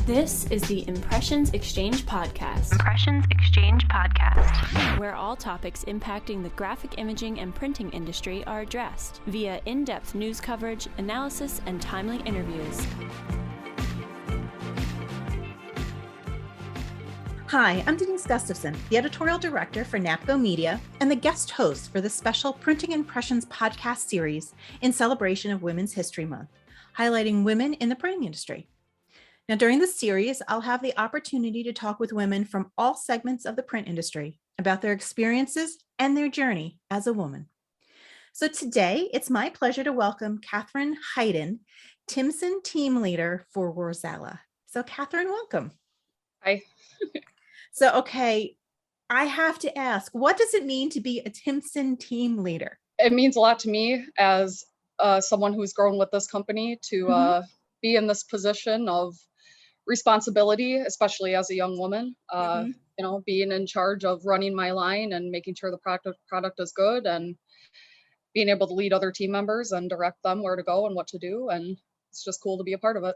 This is the Impressions Exchange Podcast. Impressions Exchange Podcast. Where all topics impacting the graphic imaging and printing industry are addressed via in-depth news coverage, analysis, and timely interviews. Hi, I'm Denise Gustavson, the Editorial Director for NAPCO Media and the guest host for the special Printing Impressions podcast series in celebration of Women's History Month, highlighting women in the printing industry. Now, during this series, I'll have the opportunity to talk with women from all segments of the print industry about their experiences and their journey as a woman. So today, it's my pleasure to welcome Katherine Heiden, Timson team leader for Worzalla. So Katherine, welcome. Hi. Okay, I have to ask, what does it mean to be a Timson team leader? It means a lot to me as someone who's grown with this company to be in this position of responsibility, especially as a young woman, being in charge of running my line and making sure the product is good and being able to lead other team members and direct them where to go and what to do. And it's just cool to be a part of it.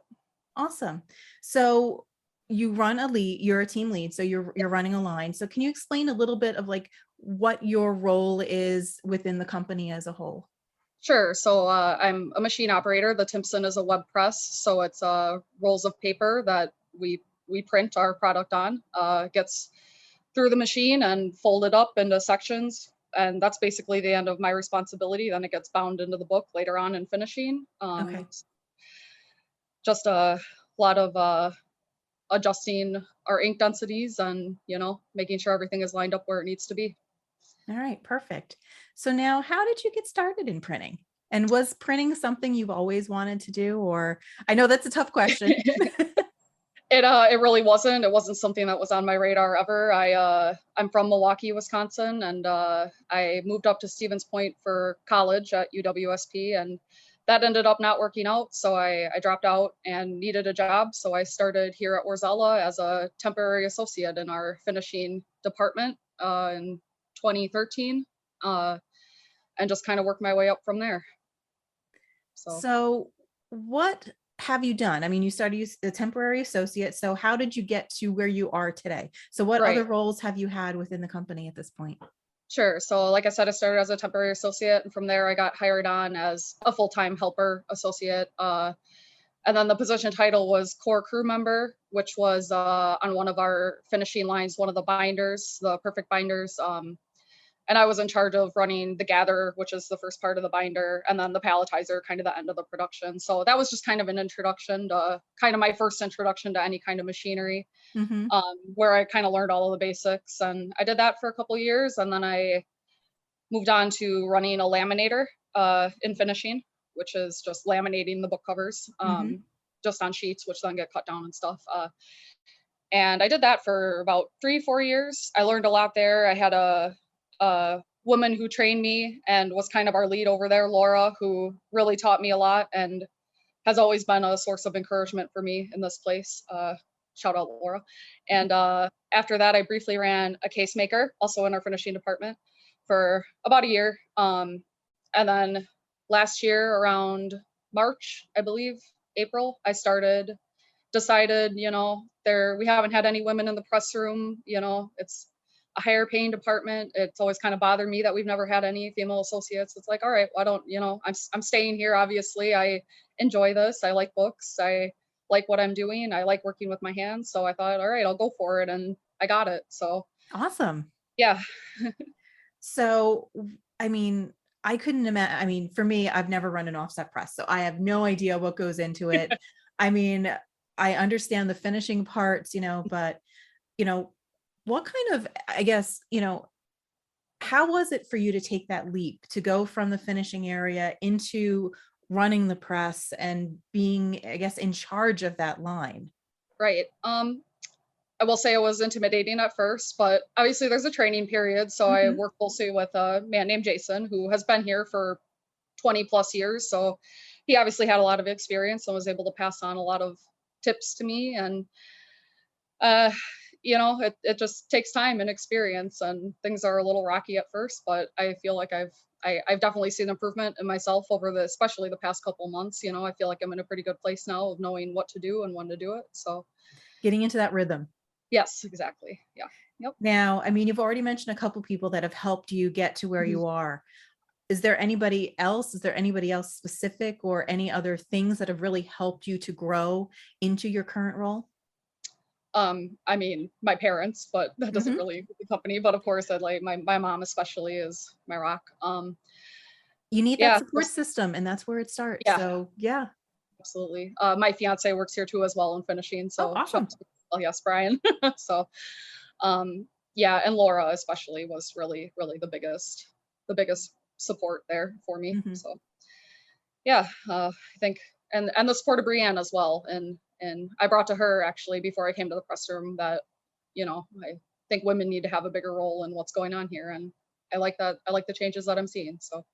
Awesome. So you run you're a team lead, so you're running a line. So can you explain a little bit of like what your role is within the company as a whole? Sure. So I'm a machine operator. The Timson is a web press. So it's rolls of paper that we print our product on, gets through the machine and folded up into sections. And that's basically the end of my responsibility. Then it gets bound into the book later on in finishing. Okay. Just a lot of adjusting our ink densities and, making sure everything is lined up where it needs to be. All right, perfect. So now, how did you get started in printing? And was printing something you've always wanted to do? Or I know that's a tough question. It really wasn't. It wasn't something that was on my radar ever. I'm from Milwaukee, Wisconsin, and I moved up to Stevens Point for college at UWSP, and that ended up not working out. So I dropped out and needed a job. So I started here at Worzalla as a temporary associate in our finishing department in 2013, and just kind of worked my way up from there. So what have you done? I mean, you started as a temporary associate. So how did you get to where you are today? So what other roles have you had within the company at this point? Sure. So like I said, I started as a temporary associate, and from there I got hired on as a full-time helper associate. And then the position title was core crew member, which was on one of our finishing lines, one of the binders, the perfect binders. And I was in charge of running the gather, which is the first part of the binder, and then the palletizer, kind of the end of the production. So that was just kind of an introduction to kind of my first introduction to any kind of machinery, where I kind of learned all of the basics. And I did that for a couple of years. And then I moved on to running a laminator in finishing, which is just laminating the book covers just on sheets, which then get cut down and stuff. And I did that for about 3-4 years. I learned a lot there. I had a woman who trained me and was kind of our lead over there, Laura, who really taught me a lot and has always been a source of encouragement for me in this place. Shout out Laura. And after that, I briefly ran a case maker, also in our finishing department, for about a year. And then last year around March, I believe, April, I decided, we haven't had any women in the press room. It's a higher paying department. It's always kind of bothered me that we've never had any female associates. It's like, all right, why don't, I'm staying here. Obviously, I enjoy this. I like books. I like what I'm doing. I like working with my hands. So I thought, all right, I'll go for it. And I got it. So awesome. Yeah. So, I mean, I couldn't imagine. I mean, for me, I've never run an offset press, so I have no idea what goes into it. I mean, I understand the finishing parts, but, what kind of, I guess, how was it for you to take that leap to go from the finishing area into running the press and being, I guess, in charge of that line? Right. I will say it was intimidating at first, but obviously there's a training period. So I work closely with a man named Jason, who has been here for 20 plus years. So he obviously had a lot of experience and was able to pass on a lot of tips to me. And it just takes time and experience, and things are a little rocky at first, but I feel like I've definitely seen improvement in myself over especially the past couple months. I feel like I'm in a pretty good place now of knowing what to do and when to do it. So Getting into that rhythm. yes, exactly. Yeah. Yep. Now, I mean, you've already mentioned a couple people that have helped you get to where Mhm. you are. Is there anybody else? Is there anybody else specific or any other things that have really helped you to grow into your current role? I mean, my parents, but that doesn't Mhm. really the company. But of course, I'd like my mom especially is my rock. You need that Yeah, support system, and that's where it starts. yeah, So, yeah. absolutely. My fiance works here too as well in finishing. Oh, So shout out awesome. to, well, yes, Brian. So um, yeah, and Laura especially was really, really the biggest support there for me. Mhm. So yeah, I think, and the support of Brienne as well, and I brought to her actually before I came to the press room that I think women need to have a bigger role in what's going on here, and I like that. I like the changes that I'm seeing. So good.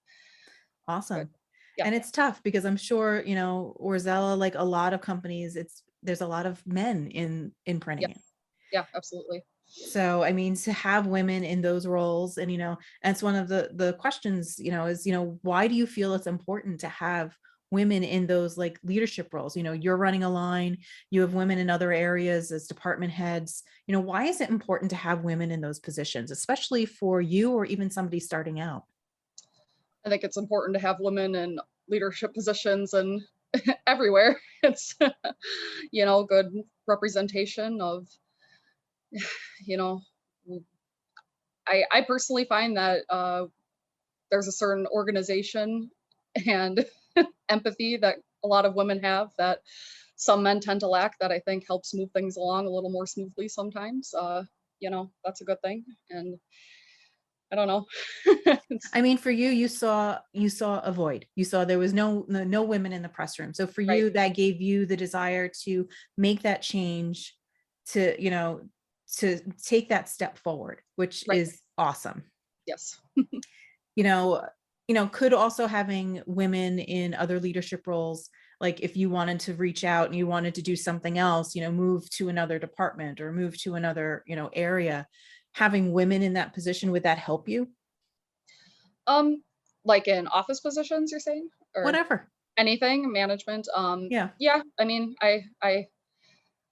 Awesome. Yeah, And it's tough because I'm sure, Worzalla, like a lot of companies, there's a lot of men in yeah, printing. yeah, absolutely. So, I mean, to have women in those roles, and that's one of the questions, is, why do you feel it's important to have women in those like leadership roles? You're running a line, you have women in other areas as department heads. Why is it important to have women in those positions, especially for you or even somebody starting out? I think it's important to have women in leadership positions and everywhere. It's good representation of you know I personally find that there's a certain organization and empathy that a lot of women have that some men tend to lack, that I think helps move things along a little more smoothly sometimes. That's a good thing. And I don't know. I mean, for you, you saw a void. You saw there was no women in the press room. So for Right, you, that gave you the desire to make that change, to to take that step forward, which right. is awesome. Yes. You know, could also having women in other leadership roles, like if you wanted to reach out and you wanted to do something else, move to another department or move to another, area, having women in that position, would that help you? Um, like in office positions, you're saying? Or Whatever. anything, management. Yeah. Yeah, I mean, I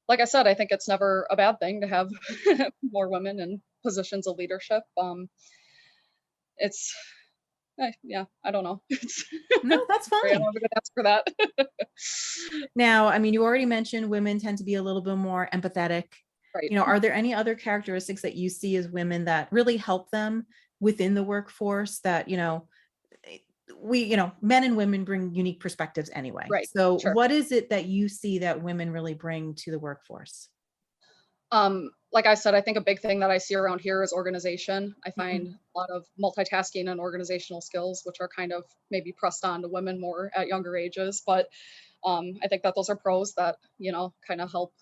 like I said, I think it's never a bad thing to have more women in positions of leadership. It's yeah, I don't know. It's No, that's sorry, I don't fine. have a good answer for that. Now, I mean, you already mentioned women tend to be a little bit more empathetic. Right. Are there any other characteristics that you see as women that really help them within the workforce that, eh, men and women bring unique perspectives anyway. Right. So Sure. what is it that you see that women really bring to the workforce? Like I said, I think a big thing that I see around here is organization. I Mhm. find a lot of multitasking and organizational skills, which are kind of maybe pressed on to women more at younger ages. But I think that those are pros that, kind of help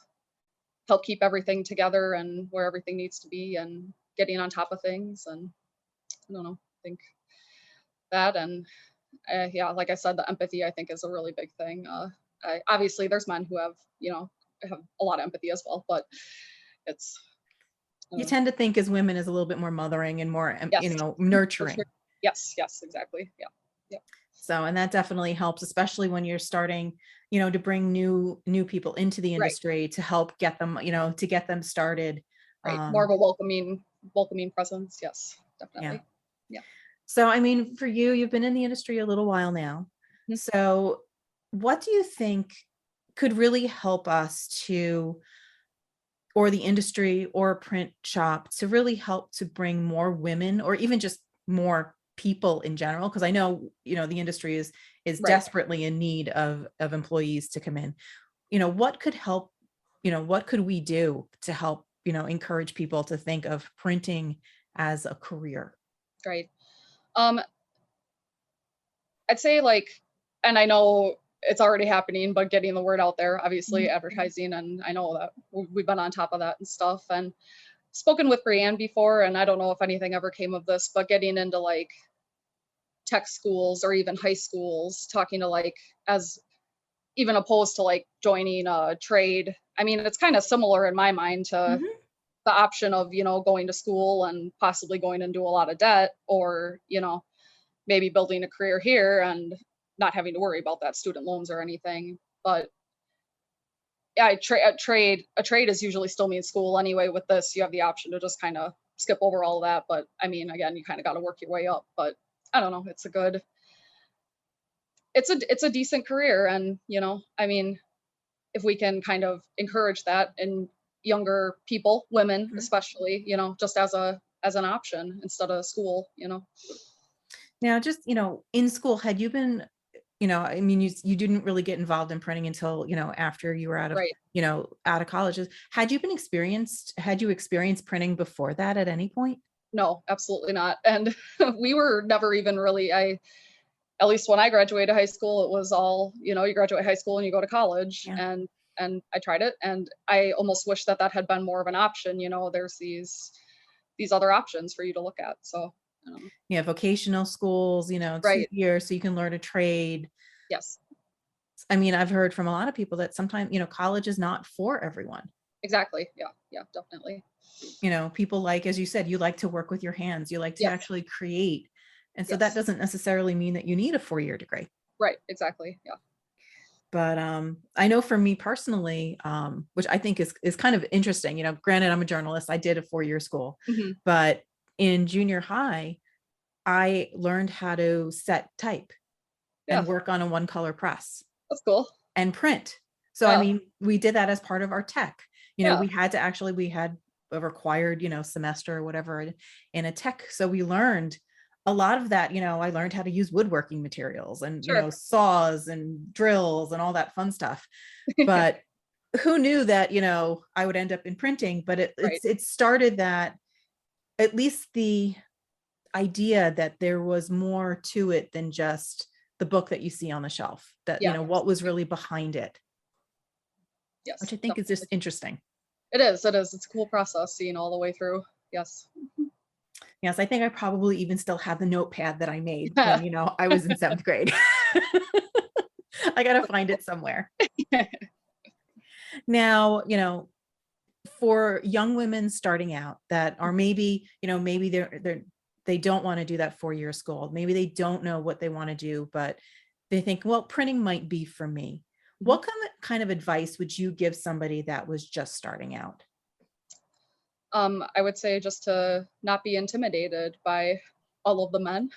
keep everything together and where everything needs to be and getting on top of things. And I don't know, I think that, and yeah, like I said, the empathy I think is a really big thing. Obviously, there's men who have a lot of empathy as well, but it's You uh, tend to think as women is a little bit more mothering and more, yes, for sure. nurturing. Yes, yes, exactly. Yeah, yeah, So, and that definitely helps, especially when you're starting, to bring new people into the right, industry to help get them, to get them started. right. More of a welcoming presence. Yes, Yeah. definitely. Yeah. So, I mean, for you, you've been in the industry a little while now. Mhm. So, what do you think could really help us to, or the industry or a print shop to really help to bring more women or even just more people in general? Because I know, the industry is Right. desperately in need of employees to come in. What could help, what could we do to help, encourage people to think of printing as a career? Right. Um, I'd say like, and I know it's already happening, but getting the word out there, obviously Mhm. advertising, and I know that we've been on top of that and stuff. And spoken with Brienne before, and I don't know if anything ever came of this, but getting into like tech schools or even high schools, talking to like as even opposed to like joining a trade. I mean, it's kind of similar in my mind to Mhm. the option of, going to school and possibly going into a lot of debt, or, maybe building a career here and not having to worry about that student loans or anything. But yeah, a trade is usually still means school anyway. With this, you have the option to just kind of skip over all of that. But I mean, again, you kind of got to work your way up. But I don't know. It's a decent career. And, I mean, if we can kind of encourage that in younger people, women especially, just as an option instead of school. Now, just, in school, had you been, I mean, you didn't really get involved in printing until, after you were out of, Right. Out of college. Had you experienced printing before that at any point? No, absolutely not. And we were never even really, at least when I graduated high school, it was all, you graduate high school and you go to college. Yeah. And I tried it, and I almost wish that had been more of an option. There's these other options for you to look at. So, Yeah, vocational schools, 2 Right. years so you can learn a trade. Yes, I mean, I've heard from a lot of people that sometimes, college is not for everyone. exactly. Yeah, definitely. People like, as you said, you like to work with your hands, you like to Yes. actually create. And so Yes. that doesn't necessarily mean that you need a 4-year degree. Right, exactly. Yeah. But I know for me personally, which I think is kind of interesting, granted, I'm a journalist, I did a 4-year school, Mhm. but in junior high, I learned how to set type and Yeah. work on a 1-color press That's cool. and print. So, I Yeah. mean, we did that as part of our tech. Yeah. We had a required, semester or whatever in a tech. So we learned a lot of that. I learned how to use woodworking materials and, Sure. saws and drills and all that fun stuff. But who knew that, I would end up in printing, but Right. it started that, at least the idea that there was more to it than just the book that you see on the shelf, that, Yeah. what was really behind it, Yes. which I think is just definitely. interesting. It is. It's a cool process, seeing all the way through. Yes. Yes, I think I probably even still have the notepad that I made when, I was in 7th grade. I got to find it somewhere. Now, for young women starting out that are maybe, maybe they don't want to do that 4-year school. Maybe they don't know what they want to do, but they think, well, printing might be for me. What kind of advice would you give somebody that was just starting out? I would say just to not be intimidated by all of the men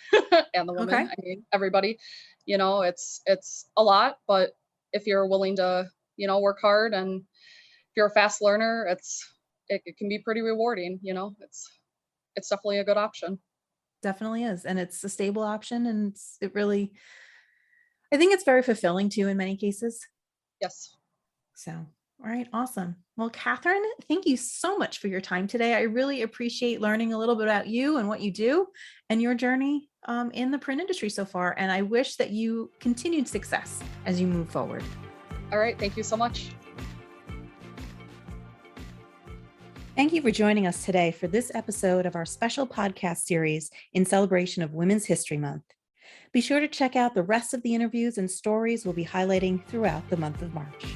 and the women. Okay. I mean, everybody. It's a lot, but if you're willing to, work hard, and if you're a fast learner, it can be pretty rewarding. It's definitely a good option. Definitely is. And it's a stable option. And I think it's very fulfilling too, in many cases. Yes. So, all right. Awesome. Well, Katherine, thank you so much for your time today. I really appreciate learning a little bit about you and what you do and your journey in the print industry so far. And I wish that you continued success as you move forward. All right. Thank you so much. Thank you for joining us today for this episode of our special podcast series in celebration of Women's History Month. Be sure to check out the rest of the interviews and stories we'll be highlighting throughout the month of March.